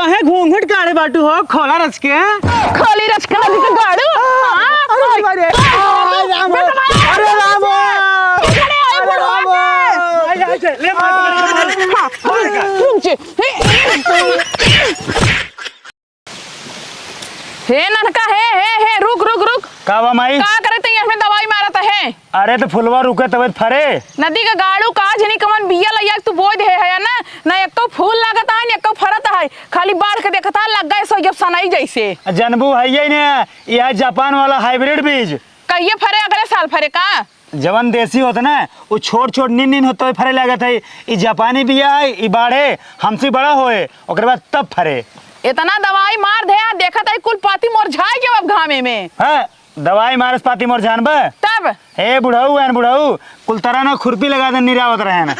कहे घूंघट काढ़े बाटू हो खोला रच के खोली रच के नदी के गाड़ू अरे राम अरे राम ले हे ननका हे रुक रुक रुक का माई का करते हैं इसमें दवाई मारता है। अरे तो फुलवा रुके तब फरे नदी का गाड़ू का झनी कमन बिया लइया तू बोझ है ना एक तो फूल लागता है ना एक तो फरत है खाली बाढ़ के देखता लग गए सो जब सनाई जैसे जनबू है ये ने यह जापान वाला हाइब्रिड बीज कहिए फरे अगले साल फरे का जवन देसी होता ना वो छोट छोट नीन होता है फरे लागत है ये जापानी बिया है ये बाढ़े हमसे बड़ा होए ओकर बाद तब फरे इतना दवाई मार दे देखा था कुल पाती मुरझाए के अब घामे में है दवाई मारस पाती मोर जान तब हे बुढ़ऊ एन बुढ़ऊ कुल तरह ना खुरपी लगा दे निरावत रहे ना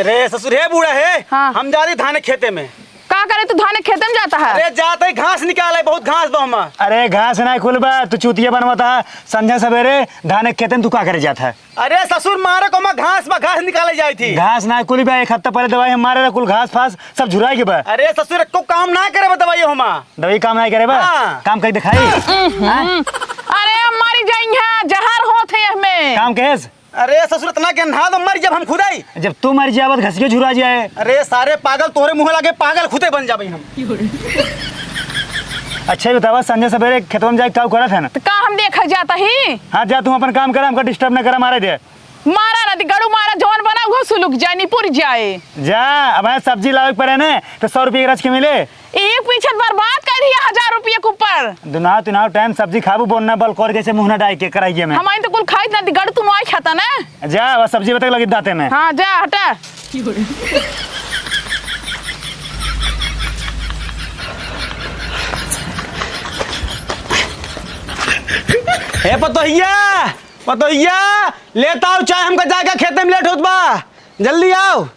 रे ससुर हे बूढ़ा है हाँ। हम जा रहे धान खेते में का करे तू धाने खेते में जाता है अरे जाते ही घास निकाले बहुत घास दो हम अरे घास ना खुलबा तू चूतिया बनवाता संध्या सवेरे धान खेते में तू का करे जाता है अरे ससुर मारे को मैं घास निकाले जाई थी घास ना कुल बा एक हफ्ता पहले दवाई हमारे कुल घास फास सब झुराई के बा अरे ससुर को काम ना करे दवाई हम दवाई काम नहीं करे बा हाँ। काम कहीं दिखाई अरे अब मारी जाएंगे जहर होते हमें काम कैस अरे ससुर इतना के नहा दो मर जब हम खुदाई जब तू मर जावत घस के झुरा जाए अरे सारे पागल तोहरे मुंह लगे पागल खुदे बन जाबे हम अच्छा ही बतावा संजय सवेरे खेतों में जाके क्या करा था ना तो का हम देखा जाता ही हाँ जा तुम अपन काम करा हमको डिस्टर्ब ना करा मारे दे मारा नदी गड़ू मारा जौन बना वो सुलुक जाए निपुर जाए जा अब सब्जी लावे पड़े ना तो 100 रुपये रच के मिले एक पीछे बर्बाद कर दिया 1000 रुपये के ऊपर दुना तुना टाइम सब्जी खाबू बोलना बल कर कैसे मुंह ना डाल के कराइए मैं हमारी तो कुल खाई नदी गड़ू तुम आई खाता ना जा बस सब्जी बतक लगी दाते में हाँ जा हटा हे पतोहिया लेता आओ चाय हमका जाके खेते में लेट होत बा जल्दी आओ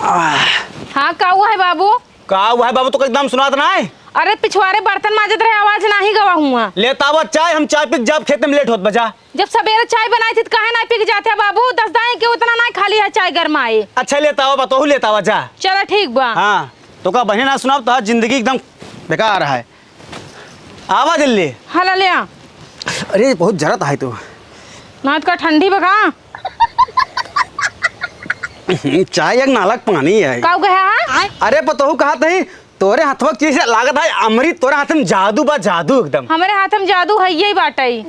हाँ का हुआ है बाबू का हुआ है बाबू तो एकदम सुनात ना है अरे पिछवाड़े बर्तन माजत रहे आवाज नहीं गवा हुआ लेता आओ चाय हम चाय पी जब खेते में लेट होत बजा जब सवेरे चाय बनाई थी तो काहे ना पी के जाते बाबू 10 दाएं के उतना ना खाली है चाय गरमाए अच्छा लेता आओ बतोहू लेता आओ जा चलो ठीक बा हाँ तो का बहने ना सुनाओ तो जिंदगी एकदम बेकार है आवा जल्दी हला ले आ अरे बहुत जरूरत है तो ना का ठंडी बका चाय एक नालक पानी है का गया अरे पतोहू कहा थे तोरे हाथवा चीज लागत है अमृत तोरे हाथ में जादू बा जादू एकदम हमारे हाथ में जादू है यही बाटई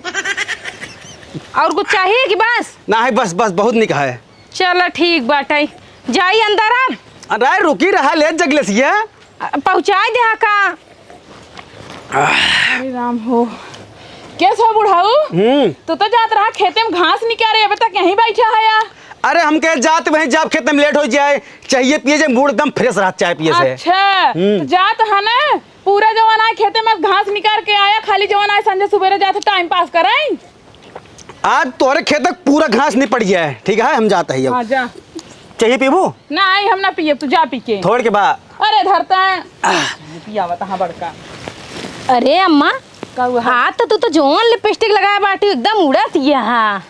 और कुछ चाहिए कि बस ना है बस बस बहुत निक है चलो ठीक बाटई जाई अंदर अब अरे रुकी रहा ले जगलेसिया पहुंचाई दे का अरे राम हो कैसे बुढ़ाऊ तू तो जात रहा खेते में घास निकाले अभी तक यहीं बैठा है यार अरे हम कह जात वहीं जब खेत में लेट हो जाए चाहिए पिए जाए मूड एकदम फ्रेश रहा चाय पिए से अच्छा तो जात है ना पूरा जवान आए खेते में घास निकाल के आया खाली जवान आए संजय सुबह जाते टाइम पास कराई आज तोरे खेत तक पूरा घास नहीं पड़ गया है ठीक है हम जाते हैं हाँ जा चाहिए पीबू ना आई हम ना पिए तू जा पी के थोड़ के बाद अरे धरता है पियावा हाँ बड़का अरे अम्मा का हाथ तो तू तो जोन लिपस्टिक लगाया बाटी एकदम उड़त यहाँ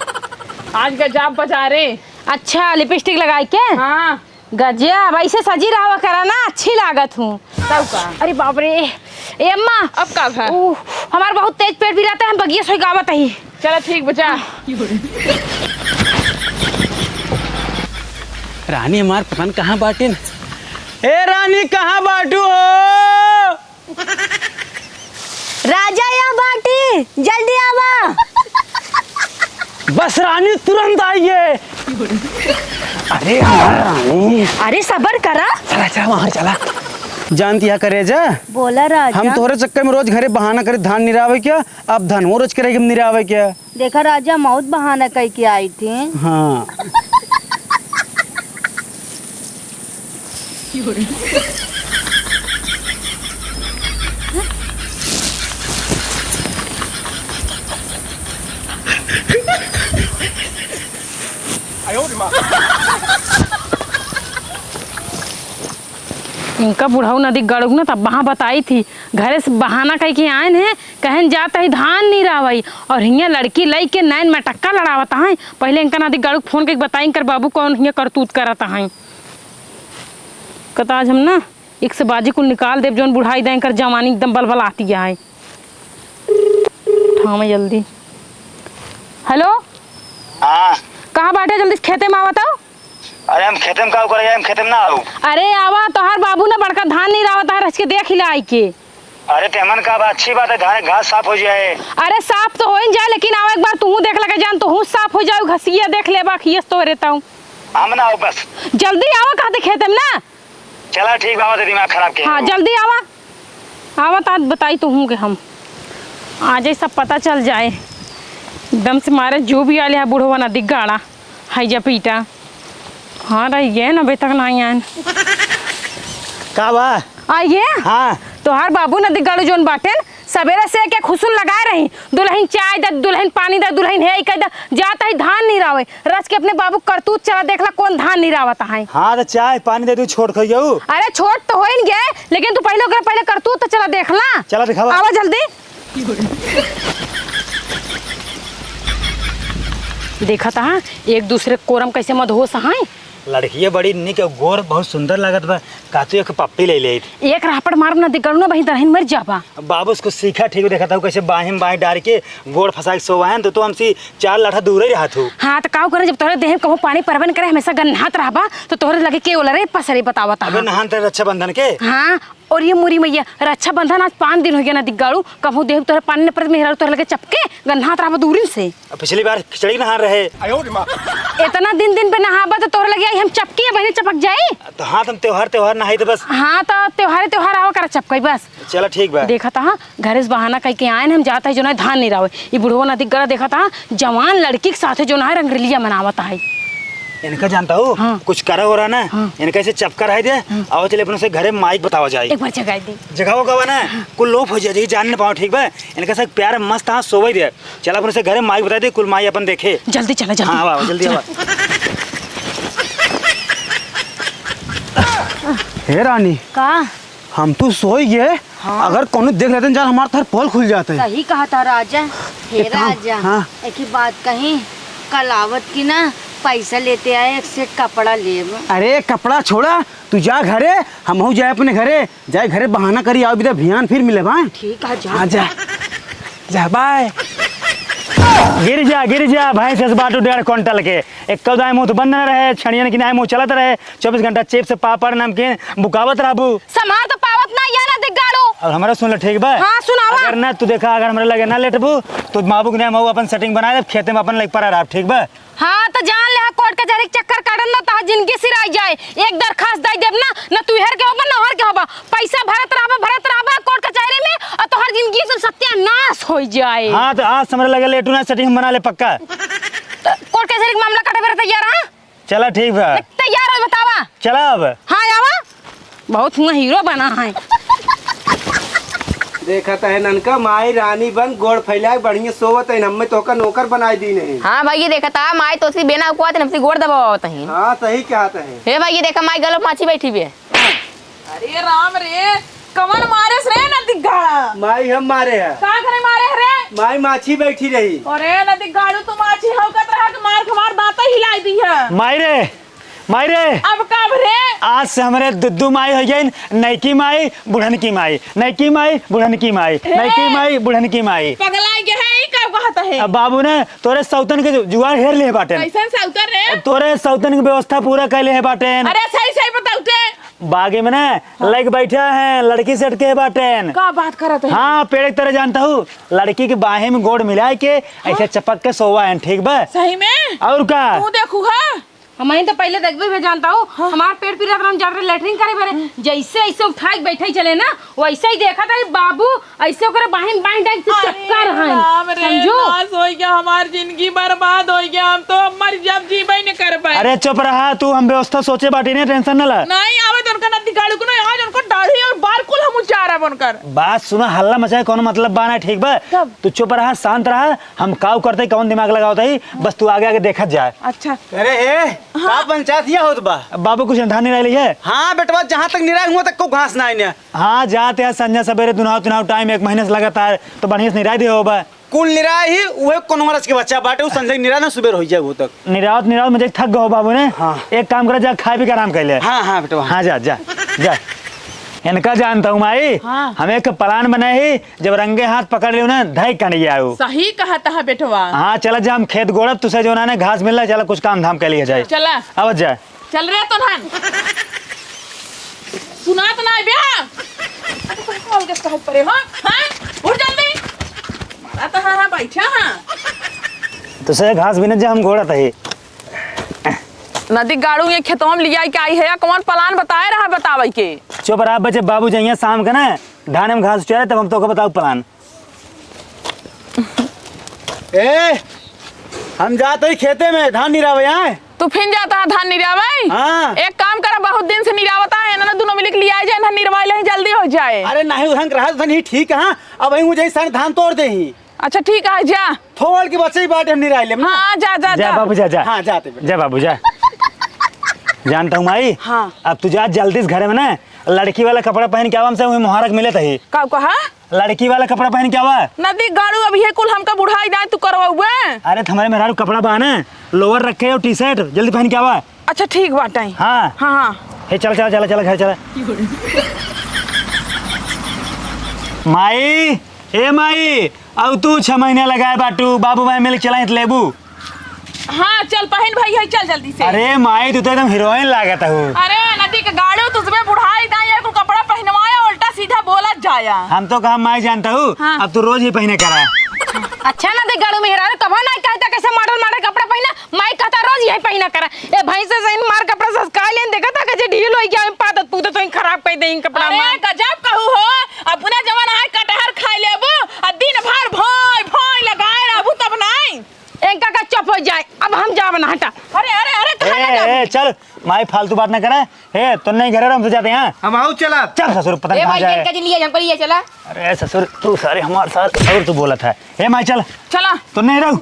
आज का जाप बजा रे अच्छा लिपस्टिक लगाई के हाँ गजब ऐसे सजी रहा करा ना अच्छी लागत हूँ तब का अरे बाप रे ए अम्मा अब कब है हमारा बहुत तेज पेट भी रहता है हम बगिया सोई गावत ही चलो ठीक बचा रानी हमार पता कहाँ बाटे ए रानी कहाँ बाटू हो राजा या बाटी जल्दी आवा बस रानी तुरंत आइए अरे रानी अरे सबर करा चला चला वहाँ चला जानती है करे जा बोला राजा हम तोहरे चक्कर में रोज घरे बहाना करे धान निरावे क्या अब धान वो रोज करे हम निरावे क्या देखा राजा मौत बहाना कह के आई थी हाँ इनका बुढ़ाऊ नदी गड़ू ना तब वहाँ बताई थी घरे से बहाना कह के आए हैं कहन जाता है धान नहीं रावई और हियाँ लड़की लई के नैन में टक्का लड़ावता है पहले इनका नदी गड़ू फोन के बताई कर बाबू कौन हियाँ करतूत करता है कता आज हम ना एक से बाजी कुल निकाल देव जोन बुढ़ाई दें कर जवानी एकदम बलबल आती है। ठाम जल्दी। हेलो हाँ कहाँ बाटे? जल्दी से खेते में आवा तो। अरे हम खेते में का करे, हम खेते में ना आऊ। अरे आवा तोहार बाबू ने बड़का धान नहीं रावत है, रच के देख हिला आई के। अरे तेमन का बात अच्छी बात है, धान घास साफ हो जाए। अरे साफ तो हो ही जाए, लेकिन आओ एक बार तू देख लगे जान तो साफ हो जाए। घसिया देख ले बाखियस तो रहता हूँ। हम ना आओ बस। जल्दी आवा कहते खेते में ना। चला ठीक बाबा, तो दिमाग खराब किया। हाँ जल्दी आवा। आवा तो बताई तो हूँ कि हम आज ही सब पता चल जाए एकदम से। मारे जो भी आले है बूढ़वा ना दिख गाड़ा हैजा पीटा। हाँ रही गए ना अभी तक नहीं आए। का बा? आइए। हाँ तोहार बाबू नदी गड़ू जोन बाटे सवेरे से के खुशुन लगाए रही, दुल्हन चाय दे, दुल्हन पानी दे, दुल्हन है कह जाता ही धान नहीं रावे। रच के अपने बाबू करतूत चला देखला कौन धान नहीं रावता है। हाँ तो चाय पानी दे, तू छोड़ खइयो। अरे छोट तो हो ही गए, लेकिन तू पहले करतूत तो चला देखला। चला दिखावा। आवा जल्दी। देखा था एक दूसरे कोरम कैसे मदहोश है। लड़की बड़ी निक गोर बहुत सुंदर लागत बा। कातू एक पप्पी ले ले। एक रापड़ मारब ना दिगड़ू ना बही दरहिन मर जाबा। बाबू उसको सीखा ठीक देखा था कैसे बाहें बाहें डाल के गोड़ फंसा के सोवाहन, तो हमसे 4 लाठा दूर ही रहा तू। हाँ तो काव करे जब तोहरे देह कहूँ पानी परवन करे हमेशा गन्हात रहबा तो तोहरे लगे के ओला रे पसरी बतावता। अबे नहान तेरे रक्षाबंधन के। हाँ और ये मुरी मैया रक्षाबंधन आज 5 दिन हो गया ना दिगाड़ू। कहूँ देह तोहरे पानी ने पर मेहरा तोहरे लगे चपके गन्हात रहबा दूरी से। पिछली बार खिचड़ी नहान रहे। इतना दिन पे नहाबा तो तोहरे लगे हम चपकी है बहने चपक जाए। तो हाँ तुम त्योहार नहाई तो बस। हाँ तो त्योहार आवा कर चपकई बस। चलो ठीक बा। देखा था घर से बहाना कह के आए हम जाता है जो ना धान नहीं रावे। ये बुढ़वा नदी गड़ा देखा था जवान लड़की के साथ जो ना रंगरलिया मनावता है। इनका जानता हूँ। हाँ। कुछ करा हो रहा ना। हाँ। इनका ऐसे चपका रह दे। आओ चले अपने से घरे माइक बतावा जाए। एक बार जगाई दी। जगह का ना कुल लोप हो जाए जान नहीं पाओ ठीक बा। इनका सब प्यार मस्त हाँ सोवे दे। चल अपने से घरे माइक बता दे कुल माई अपन देखे। जल्दी चला जल्दी। हाँ आवा जल्दी आवा। हे रानी का हम तो सोई गए। हाँ। अगर कोनो देख लेते जान हमारा थर पोल खुल जाते हैं। सही कहा था राजा। हे एक काम- राजा हाँ। एक ही बात कही, कल आवत की ना पैसा लेते आए, एक सेट कपड़ा ले। अरे कपड़ा छोड़ा, तू जा घरे, हम हो जाए अपने घरे। जाए घरे बहाना करी आओ बिना भियान फिर मिले भाई। ठीक है जा। हाँ जा जा बाय। गिर जा भाई से बाटू 1.5 क्विंटल के। एक कौ दाए मुँह तो बंद न रहे, छड़ियन की नाए मुँह चलत रहे। 24 घंटा चेप से पापड़ नमकीन बुकावत रहबू। समार तो पावत ना या ना दिगाड़ू। और हमारा सुन ले ठीक बा। हाँ, सुनावा। अगर ना तू देखा अगर हमारे लगे ना लेटबू तो माबू के नाम हो अपन सेटिंग बना दे, खेते में अपन लग पर रहा ठीक बा। हाँ तो जान ले कोर्ट कचहरी के चक्कर काटन ना ता जिंदगी सिराई जाए। एक दरखास्त दे देब ना तू हर के होबा ना हर के होबा, पैसा भरत रहबा कोर्ट कचहरी में और तोहर जिंदगी से सत्यानाश हो जाए। हाँ तो आज हमारे लगे लेटू ना सेटिंग बना ले पक्का। तो कोर्ट कचहरी का मामला काटे पर तैयार हां? चला ठीक बा। तैयार हो बतावा। चला अब। हाँ आवा। बहुत हुआ हीरो बना है। देखा है ननका माई रानी बन गोड़ फैला बढ़िया सोवत है। हमें तो नौकर बनाई दी नहीं। हाँ भाई ये देखा था माई तो उसकी बेना हुआ था, गोड़ दबावत है। हाँ सही क्या है। हे भाई ये देखा माई गलो माछी बैठी भी है। अरे राम रे कमन मारे रे ना दिगाड़ा। माई हम मारे है। का करे मारे रे? माई माछी बैठी रही। अरे ना दिगाड़ू तू माछी हौकत रहा के मार खमार दांत हिलाई दी है। माई रे अब कब रे? आज से हमारे दुद्दू माई हो गई, नैकी माई बुढ़न की माई, नैकी माई बुढ़न की माई, नैकी माई बुढ़न की माई। पगला के है कब कहता है? अब बाबू ने तोरे सौतन के जुगाड़ घेर ले बाटे। कैसन से उतर रे? तोरे सौतन की व्यवस्था पूरा कर ले बाटे। अरे सही सही बताउते। बागे में ना लग बैठा है लड़की सेट के बाटे। का बात करत है? हाँ पेड़ की तरह जानता हूँ। लड़की के बाहे में गोड़ मिला के ऐसे चपक के सोवा है ठीक बा। सही में? और का तू देखू है? हम तो पहले देखबे भी जानता हूँ। हमार पेट पीरा हम जा रहे लेटरिन करे बरे जैसे ऐसे उठा के बैठे चले ना वैसे ही देखा था बाबू ऐसे ओकरे बाहिन बाहिन डाल से चक्कर है। समझो नाश हो गया, हमार जिंदगी बर्बाद हो गया। हम तो मर जब जीवन नहीं कर पाए। अरे चुप रहा तू, हम व्यवस्था सोचे बाटी नहीं, टेंशन न ला। नहीं आवे तो उनका ना दिखाड़ू को नहीं आज उनको दाढ़ी और बाल कुल हम उचारा बनकर। बात सुना, हल्ला मचाए कौन मतलब बाना ठीक बा। कब? तू चुप रहा शांत रहा, हम काव करते कौन दिमाग लगावता ही, बस तू आगे आगे देखत जाए। अच्छा अरे ए का पंचायत ये होत बा। बाबू कुछ धान नहीं रही है। हाँ बेटवा जहाँ तक निराय हुआ तक को घास ना आने। हाँ जाते हैं संजय सवेरे दुनाव टाइम 1 महीने से लगातार तो बढ़िया से निराई दे हो बा। कुल निराय ही वह कोनो मरस के बच्चा बाटे वो संजय निराय ना सुबह हो जाए वो तक। निरावत मुझे थक गो बाबू ने। हाँ। एक काम करे जा, खाए भी का आराम कर ले। हाँ हाँ बेटवा हाँ जा जा जा। इनका जानता हूँ माई। हाँ। हमें एक प्लान बनाए ही, जब रंगे हाथ पकड़ लियो ना धई कर आयो। सही कहता है बेटवा। हाँ चला जा, हम खेत गोड़ब तुसे जो ना घास मिल रहा, चला कुछ काम धाम के लिए जाए। चला अब जा। चल रहे तो धान सुना तो ना ब्याह कॉल के कहत परे हो। हां उठ जल्दी मारा तो हां बैठा हां तुसे घास भी न जा, हम घोड़ा ही नदी गाड़ू ये खेतों में लिया के आई है। कौन प्लान बताए रहा बतावे के। चुप रहा बच्चे, बाबू जाइए शाम का ना धान में घास चढ़े तब हम तो बताओ प्लान। ए हम जाते ही खेते में धान निरावे यहाँ। तू फिर जाता है धान निरावे। हाँ। एक काम करा, बहुत दिन से निरावता है ना, दोनों मिलके लिया जाए धान निरवा ले, जल्दी हो जाए। अरे नहीं उधर रहा तो नहीं ठीक है। अब वही मुझे सारे धान तोड़ दे ही। अच्छा ठीक है जा। थोड़ के बच्चे ही बाटे हम निराई ले। हाँ जा जा जा जा बाबू जा जा। हाँ जाते बेटा। जा बाबू जा। जानता हूँ माई। हाँ। अब तू जा जल्दी से घरे में ना लड़की वाला कपड़ा पहन के आवा, हमसे वही मुहारक मिले थे। का कहा लड़की वाला कपड़ा पहन के आवा। नदी गाड़ू अभी है कुल हमका बुढ़ाई दाए तू करवाऊए। अरे तुम्हारे मेहरारू कपड़ा बहाना लोअर रखे हो, टी शर्ट जल्दी पहन के आवा। अच्छा ठीक बाटा है। हाँ हाँ हाँ हे चल चल चल चल घर चल। माई ए माई, अब तू 6 महीने लगाए बाटू, बाबू भाई मिल चला लेबू। हाँ चल पहन भाई है, चल जल्दी से। अरे माई तू तो एकदम हीरोइन लागत हूँ। अरे नदी के गाड़ू तुझमें बुढ़ाई दाए कुल कपड़ा पहनवाया, उल्टा सीधा बोला जाया। हम तो कहा माई जानता हूँ। हाँ। अब तू रोज ही पहने करा। अच्छा ना दे गाड़ू में हेरा कभा ना कहता कैसे मॉडल मॉडल कपड़ा पहना, माई कहता रोज यही पहना करा। ए भाई से सही मार कपड़ा सस्का लेन देखा था कि ढील होई गया पादत पूदत तो खराब कर देई कपड़ा अरे मार। गजब कहू हो, अपना जमाना है कटहर खाई लेबू आ दिन भर भोई भोई लगाए रहबू तब नहीं। इनका का चुप हो जाए, अब हम जाब ना हटा। अरे अरे अरे कहाँ जा। ए चल माई फालतू बात ना करे। हे तो नहीं घरे हम तो जाते हैं। हम आओ चला। चल ससुर पता नहीं ए कहाँ भाई जाए। इनका जी लिया हमको लिया चला। अरे ससुर तू सारे हमारे साथ और तू बोला था। हे माई चल चला तो नहीं रहू।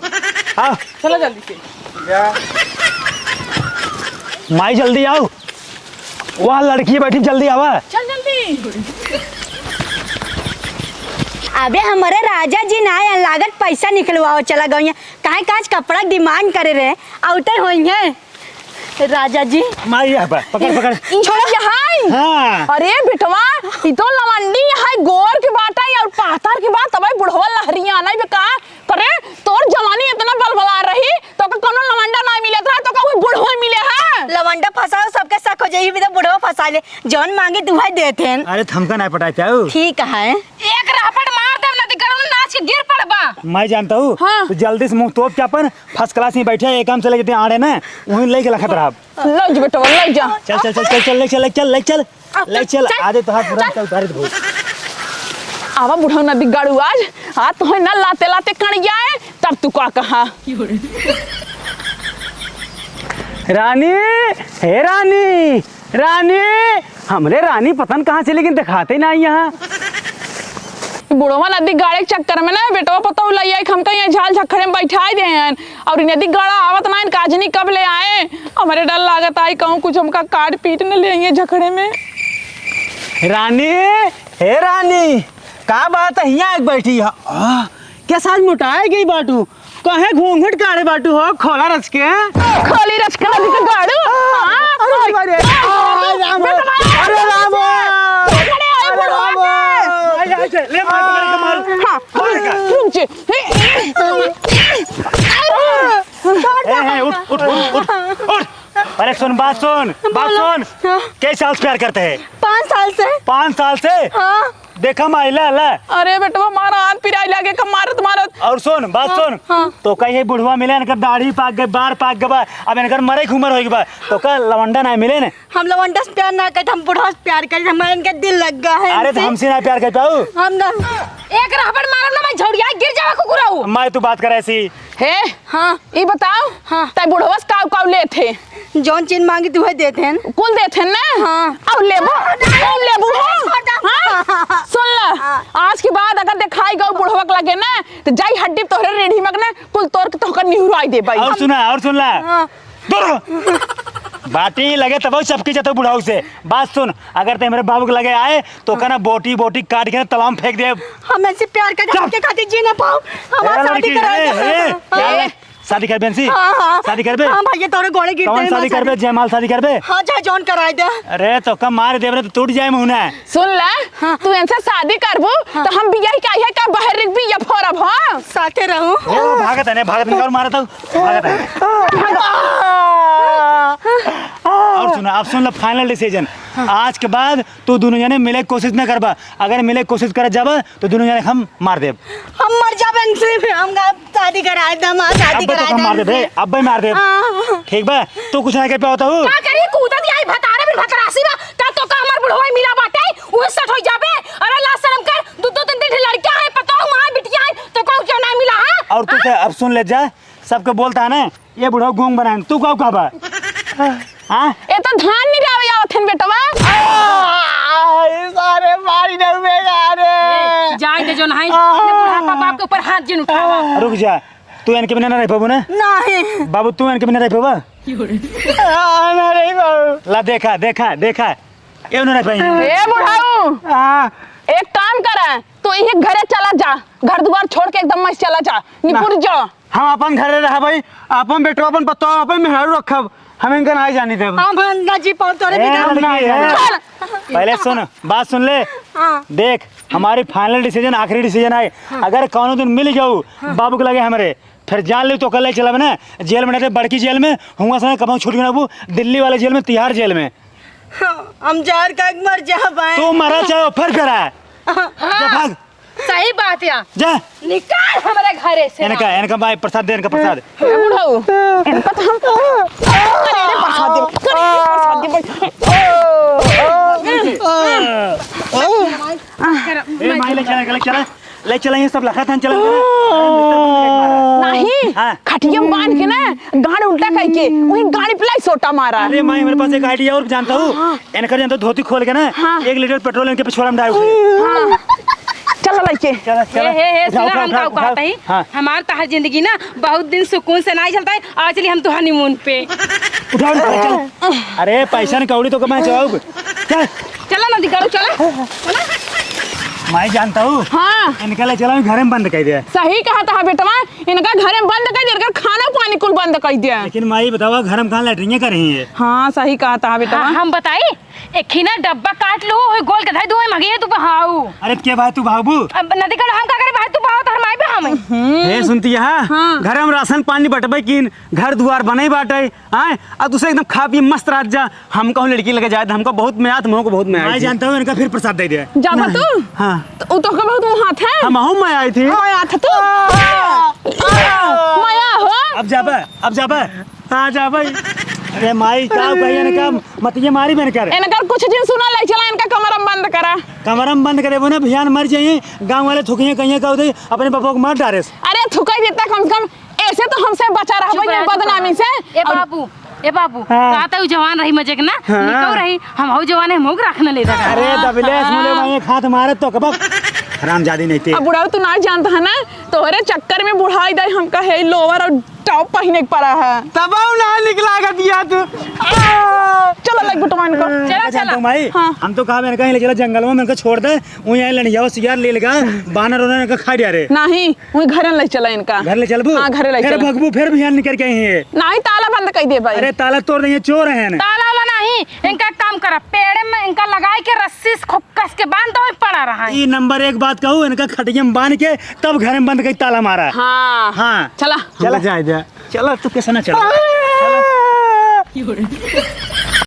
आओ चलो जल्दी से। माई जल्दी आओ, वहाँ लड़की बैठी जल्दी आवा। चल जल्दी। अबे हमारे राजा जी ना आए, लागत पैसा निकलवाओ चला गई। काहे काज कपड़ा डिमांड करे रहे आउटर होइए राजा जी। माई यहाँ पर पकड़ पकड़। छोड़ यहाँ। हाँ अरे बेटवा ई तो लवंडी है, गोर के बाटा है और पातर के बात तबे बुढ़वा लहरिया नहीं बेका करे। तोर जवानी इतना बलबला रही तो का कोनो लवंडा ना मिले था तो का वो बुढ़वा मिले है। लवंडा फसाओ सबके शक हो जाई, भी तो बुढ़वा फसा ले, जौन मांगे दुहाई देते हैं। अरे थमका नहीं पटाते हो। ठीक है। एक रापड़ मार दे नदी गाड़ू नाच के गिर पड़बा। मैं जानता हूँ। हाँ। तो जल्दी से मुंह तोप के अपन फर्स्ट क्लास में बैठे एक काम से लेके आड़े ना वहीं लेके लखत रहा। ले जा बेटवा ले जा। चल चल चल चल चल ले चल ले चल ले चल ले चल आधे तो हाथ पूरा चल उतारे दो। आवा बुढ़वा नदी गाड़ू आज तो है ना लाते लाते कणिया है तब तू का कहा। रानी हे रानी रानी हमरे रानी पतन कहाँ से लेकिन दिखाते नहीं यहाँ। बुढ़वा नदी गाड़े के चक्कर में ना बेटवा पता लइया हमका यहाँ झाल झखड़े में बैठाई दे हैं और नदी गाड़ा आवत ना काजनी कब ले आए। हमारे डर लागत आई कहूँ कुछ हमका काट पीट न ले झखड़े में। रानी हे रानी का बात है यहाँ एक बैठी है। क्या साज मोटाए गई बाटू, कहे घूंघट काढ़े बाटू हो खोला रच के। खाली रचका नदी का गाड़ू। अरे राम अरे राम ले मार पकड़ के मार। हाँ रुक जा। ए उठ उठ उठ उठ। अरे सुन बात सुन कैसे साल से प्यार करते हैं। 5 साल से। 5 साल से। हाँ। देखा माइला ला। अरे बेटवा मारा हाथ पिराई लागे का मारत मारत। और सुन बात सुन। तो कहीं बुढ़वा मिले इनकर दाढ़ी पाक गए बार पाक गए अब इनकर मरे घूमर हो गए तो का लवंडा ना मिले ने। हम लवंडा से प्यार ना करते, हम बुढ़वा से प्यार करते, हमारे इनका दिल लग गया है। अरे तो हमसे ना प्यार कर पाऊ। हम ना। एक रापड़ मारब ना मैं झौड़िया गिर जावा कुकुराऊ। मैं तू बात कर ऐसी। हे हाँ ये बताओ। हाँ। तय बुढ़वा से काव काव ले थे जौन चीज मांगी दुहाई देते हैं। कुल दे थे ना। हाँ। और लेबू कौन लेबू हो। हाँ? सुन ला आज के बाद अगर दिखाई गौ बुढ़वा के लगे ना तो जाई हड्डी तोहरे रेडी मग ना कुल तोड़ के तोहकर निहुराई दे भाई। और सुन ला बाटी लगे तब चपकी जाते बुढ़ाऊ से। बात सुन अगर ते मेरे बाबू के लगे आए तो कहना बोटी बोटी काट के तलाम फेंक दे। हम ऐसे प्यार करते, हम के खातिर जी ना पाओ, हमारा शादी करा दे। शादी कर बेंसी हाँ शादी कर बे हाँ भैया तोरे गोड़े गिरते कौन हैं शादी कर बे जयमाल शादी कर बे हाँ चाहे जौन कराई दे अरे तो कम मार देव रे तो टूट जाए मुहना सुन ले तू इनसे शादी करबू तो हम बिया ही काहे का बाहर रिक भी या फोरब हां साथे रहूं ओ भागत है भागत नहीं और मारा था भागत है और सुना अब सुन लो फाइनल डिसीजन आज के बाद तू दोनों जने मिले की कोशिश न करबा अगर मिले की कोशिश कर जाबा तो दोनों जने हम मार देब हम मर जाबे इनसे हम शादी कराए दे हम शादी अब तो कराए हम मार देब रे अब भी मार देब ठीक बा तू कुछ नहीं कर पाता हूँ का करी कूदा दिया भतारे फिर भतरासी बा ता तो का हमर बुढ़वा मिला बाटे वो सट हो जाबे अरे ला शर्म कर दो दो तीन तीन लड़का है पता हो मां बिटिया है तो को क्यों ना मिला है और तू से अब सुन ले जा सबको बोलता है ना ये बुढ़ा गूंग बनाए तू कब कहबा हाँ ए तो धान नहीं रावे आवथन बेटवा सारे मारी डूबेगा रे जाए दे जो नहीं बुढ़ापा बाप के ऊपर हाथ जिन उठावा रुक जा तू इनके बिना ना रह पाबू ना नहीं बाबू तू इनके बिना रह पाबा नहीं बाबू ला देखा देखा देखा ये नहीं रह पाई ए बुढ़ाऊ हाँ एक काम कर तू यही घरे चला जा घर द्वार छोड़ के एकदम मस्त चला जा निपुर जा हम अपन घरे रह भाई अपन बेटो अपन पतो अपन मेहरारू रखब हम इनका नहीं जानी देब हम ना जी पाओ तोरे ए, बिना लड़की है। चल पहले सुन बात सुन ले हाँ देख हमारी फाइनल डिसीजन आखिरी डिसीजन है अगर कौनो दिन मिल जाऊ बाबू के लगे हमारे फिर जान ले तो कल चला ना जेल में नहीं बड़की जेल में हुआ समय कब छूट गया दिल्ली वाले जेल में तिहाड़ जेल में हम जहर का मर जा पाए तू मरा चाहे फिर करा जा भाग सही बात है जा निकाल हमारे घरे से इनका भाई प्रसाद दे इनका प्रसाद ए बुढ़ाऊ इनका तो हम करे प्रसाद दे करे ए माई ले चला ले चला ये सब लखा था चला नहीं हाँ। खटिया बांध के ना गाड़ी उल्टा करके वही गाड़ी पे लाई सोटा मारा अरे माई मेरे पास एक आइडिया और जानता हूँ इनका जानता हूँ धोती खोल के ना हाँ। 1 लीटर पेट्रोल इनके पे छोड़ा में डाल हाँ चलो लड़के चला चला हे उठाओ, सुना हम उठाओ, का कहता ही हाँ हमार तहार जिंदगी ना बहुत दिन सुकून से नहीं चलता है आज चली हम तो हनीमून पे उठाओ चल अरे पैसा नहीं कौड़ी तो कमाए जाओ चल चलो ना दिखाओ चलो मैं जानता हूँ हाँ इनका ले चला घर में बंद कर दिया सही कहा था बेटवा इनका घर में बंद कर दिया खाना पानी कुल बंद कर दिया लेकिन माई बताओ घर में कहाँ लैटरिन कर रही है हाँ सही कहा था बेटवा हम बताई एक ही ना डब्बा काट लो ओए गोल के धाई दो मगे तू बहाऊ अरे के भाई तू बाबू अब नदी का हम का करे भाई तू बहाऊ तो हमारे भी हम हे सुनती है घर में राशन पानी बटबे किन घर दुआर बने बाटे आए और दूसरे एकदम खा पी मस्त रात जा हम कहूँ लड़की लगे जाए हमको बहुत मयात हमको बहुत मैं मयात जानता हूँ इनका फिर प्रसाद दे दिया जाबा तू हाँ तो तो बहुत हाथ है हम आहू मैं आई थी माया था तू माया हो अब जाबा हाँ जा भाई अरे माई का कहिए ना का मत ये मारी मैंने कर इनका कुछ दिन सुना ले चला इनका कमरा बंद करा कमरा में बंद करे वो ना भैया मर जाइए गांव वाले थुकिए कहिए का उधर अपने पापा को मार डाले अरे थुकाई देता कम से कम ऐसे तो हमसे बचा रहा भाई बदनामी से ए बाबू कहता हूँ जवान रही मजे के ना निकल रही हम हो जवान है मोग रखना लेता अरे दबले मुले माये खात मारे तो कब हरामजादी नहीं थे अब बुढ़ाऊ तू ना जानता है ना तोहरे चक्कर में बुढ़ाई दे हमका है लोअर और टॉप पहने के पड़ा है तब ना निकला कर दिया तू चलो लाइक बुटवान को चला चला माई हाँ। हम तो कहा मैंने कहा ले चला जंगल में छोड़ दे वहीं यहाँ लेने जाओ सियार ले लेगा बानर उन्होंने खा दिया रे नहीं वही घर ले चला इनका घर ले चलबू हाँ, घरे ले फिर चला। भगबू फिर भी निकल के हैं नहीं ताला बंद कर दे भाई अरे ताला तोड़ रही है चोर है ताला वाला नहीं इनका काम करा पेड़ में इनका लगाई के रस्सी से खूब कस के बांध दो पड़ा रहा है ये नंबर 1 बात कहूँ इनका खटिया में बांध के तब घर में बंद कर ताला मारा हाँ हाँ चला चला जाए जा चलो तू कैसे ना चला